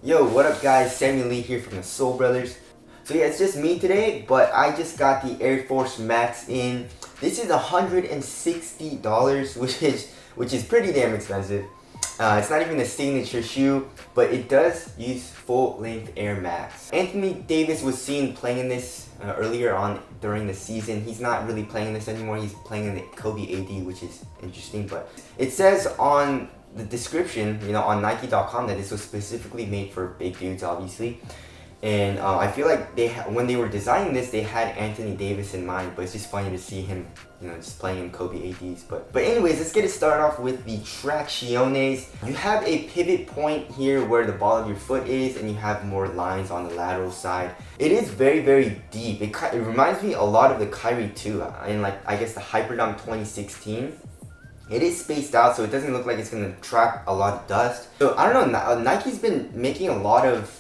Yo, what up guys? Samuel Lee here from the Soul Brothers. So yeah, it's just me today, but I just got the Air Force Max in. This is $160, which is pretty damn expensive. It's not even a signature shoe, but it does use full-length Air Max. Anthony Davis was seen playing in this earlier on during the season. He's not really playing this anymore. He's playing in the Kobe AD, which is interesting. But it says on the description, on Nike.com that this was specifically made for big dudes, obviously. And I feel like when they were designing this, they had Anthony Davis in mind, but it's just funny to see him, just playing in Kobe ADs. But anyways, let's get it started off with the Tracciones. You have a pivot point here where the ball of your foot is, and you have more lines on the lateral side. It is very, very deep. It reminds me a lot of the Kyrie 2 in I guess the Hyperdunk 2016. It is spaced out, so it doesn't look like it's going to trap a lot of dust. So I don't know, Nike's been making a lot of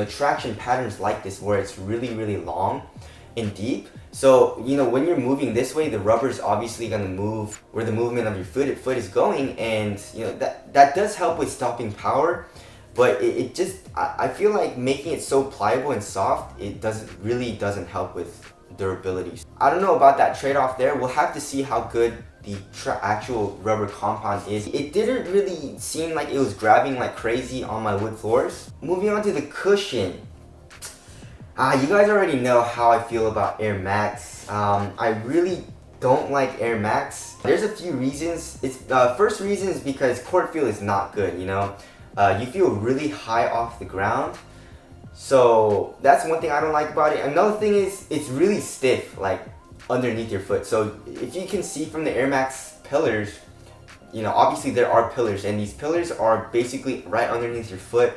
traction patterns like this where it's really, really long and deep. So when you're moving this way, the rubber is obviously going to move where the movement of your foot is going, and that does help with stopping power. But it just, I feel like making it so pliable and soft, it really doesn't help with durability. I don't know about that trade-off there. We'll have to see how good the actual rubber compound is. It didn't really seem like it was grabbing like crazy on my wood floors. Moving on to the cushion. You guys already know how I feel about Air Max. I really don't like Air Max. There's a few reasons. First reason is because court feel is not good, you feel really high off the ground. So that's one thing I don't like about it. Another thing is it's really stiff, like underneath your foot. So if you can see from the Air Max pillars, obviously there are pillars, and these pillars are basically right underneath your foot,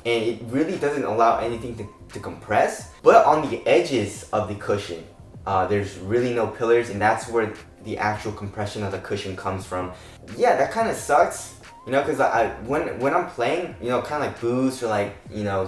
and it really doesn't allow anything to compress. But on the edges of the cushion, there's really no pillars, and that's where the actual compression of the cushion comes from. Yeah, that kind of sucks. Because when I'm playing, kind of like Boost or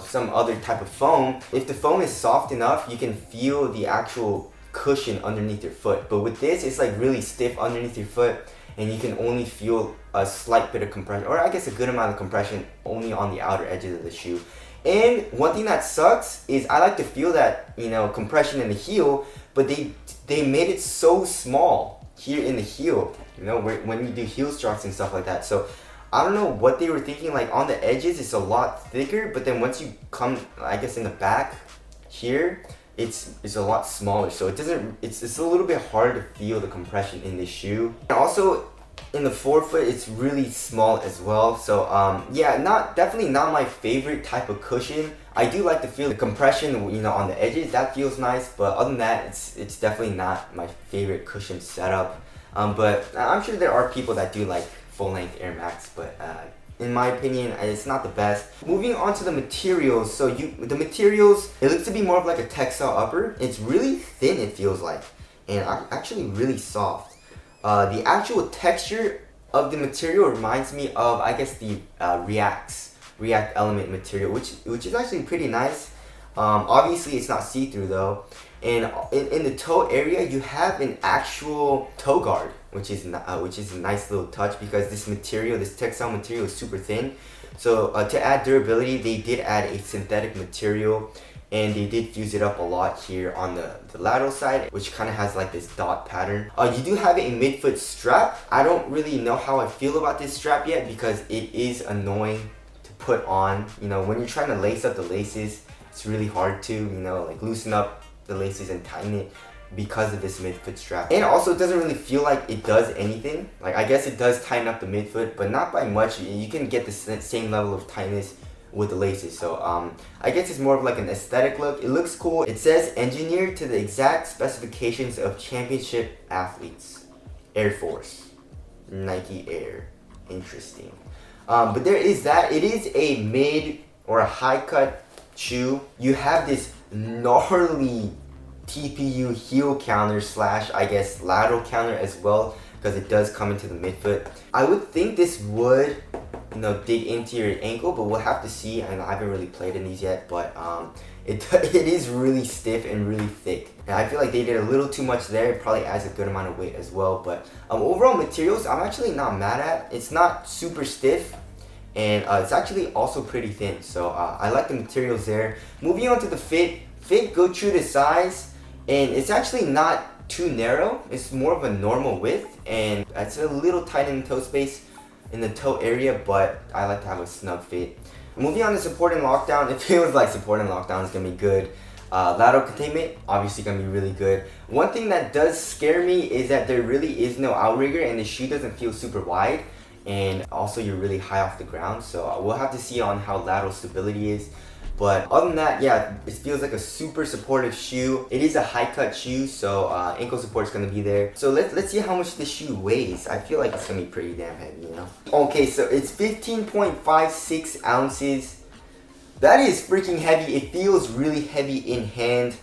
some other type of foam, if the foam is soft enough, you can feel the actual cushion underneath your foot. But with this, it's like really stiff underneath your foot, and you can only feel a slight bit of compression, or I guess a good amount of compression, only on the outer edges of the shoe. And one thing that sucks is I like to feel that, compression in the heel, but they made it so small here in the heel, when you do heel strokes and stuff like that. So I don't know what they were thinking. Like on the edges, it's a lot thicker, but then once you come, I guess in the back here, it's a lot smaller. So it's a little bit hard to feel the compression in this shoe. And also in the forefoot, it's really small as well. So yeah, definitely not my favorite type of cushion. I do like to feel the compression, on the edges. That feels nice, but other than that, it's definitely not my favorite cushion setup. But I'm sure there are people that do like full-length Air Max, but in my opinion, it's not the best. Moving on to the materials. So the materials, it looks to be more of like a textile upper. It's really thin, it feels like, and actually really soft. The actual texture of the material reminds me of, I guess, the React Element material, which is actually pretty nice. Obviously, it's not see-through though. And in the toe area, you have an actual toe guard, which is a nice little touch, because this textile material is super thin. So to add durability, they did add a synthetic material, and they did fuse it up a lot here on the lateral side, which kind of has like this dot pattern. You do have a midfoot strap. I don't really know how I feel about this strap yet, because it is annoying to put on. When you're trying to lace up the laces, it's really hard to, loosen up the laces and tighten it because of this midfoot strap. And also, it doesn't really feel like it does anything. Like, I guess it does tighten up the midfoot, but not by much. You can get the same level of tightness with the laces. So I guess it's more of like an aesthetic look. It looks cool. It says engineered to the exact specifications of championship athletes. Air Force, Nike Air. Interesting. But there is that. It is a mid or a high cut shoe. You have this gnarly TPU heel counter / I guess lateral counter as well, because it does come into the midfoot. I would think this would dig into your ankle, but we'll have to see. And I haven't really played in these yet, but it is really stiff and really thick, and I feel like they did a little too much there. It probably adds a good amount of weight as well. But overall materials, I'm actually not mad at. It's not super stiff, and it's actually also pretty thin, so I like the materials there. Moving on to the fit go true to size, and it's actually not too narrow. It's more of a normal width, and it's a little tight in the toe space, in the toe area, but I like to have a snug fit. Moving on to support and lockdown, it feels like support and lockdown is gonna be good. Lateral containment, obviously gonna be really good. One thing that does scare me is that there really is no outrigger, and the shoe doesn't feel super wide, and also you're really high off the ground, so we'll have to see on how lateral stability is. But other than that, yeah, it feels like a super supportive shoe. It is a high cut shoe, so ankle support is gonna be there. So let's see how much this shoe weighs. I feel like it's gonna be pretty damn heavy, you know? Okay, so it's 15.56 ounces. That is freaking heavy. It feels really heavy in hand.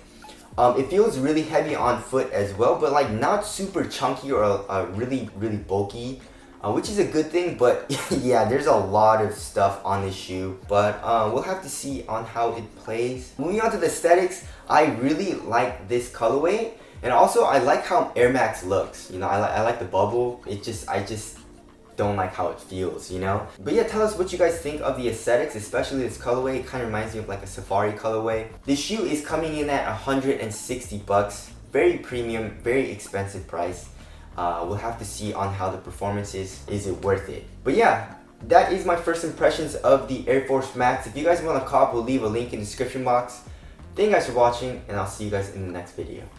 It feels really heavy on foot as well, but like not super chunky or really bulky. Which is a good thing, but yeah, there's a lot of stuff on this shoe, but we'll have to see on how it plays. Moving on to the aesthetics, I really like this colorway, and also I like how Air Max looks. You know, I like the bubble. I just don't like how it feels, you know? But yeah, tell us what you guys think of the aesthetics, especially this colorway. It kind of reminds me of like a safari colorway. This shoe is coming in at 160 bucks. Very premium, very expensive price. We'll have to see on how the performance is. Is it worth it? But yeah, that is my first impressions of the Air Force Max. If you guys want to cop, we'll leave a link in the description box. Thank you guys for watching, and I'll see you guys in the next video.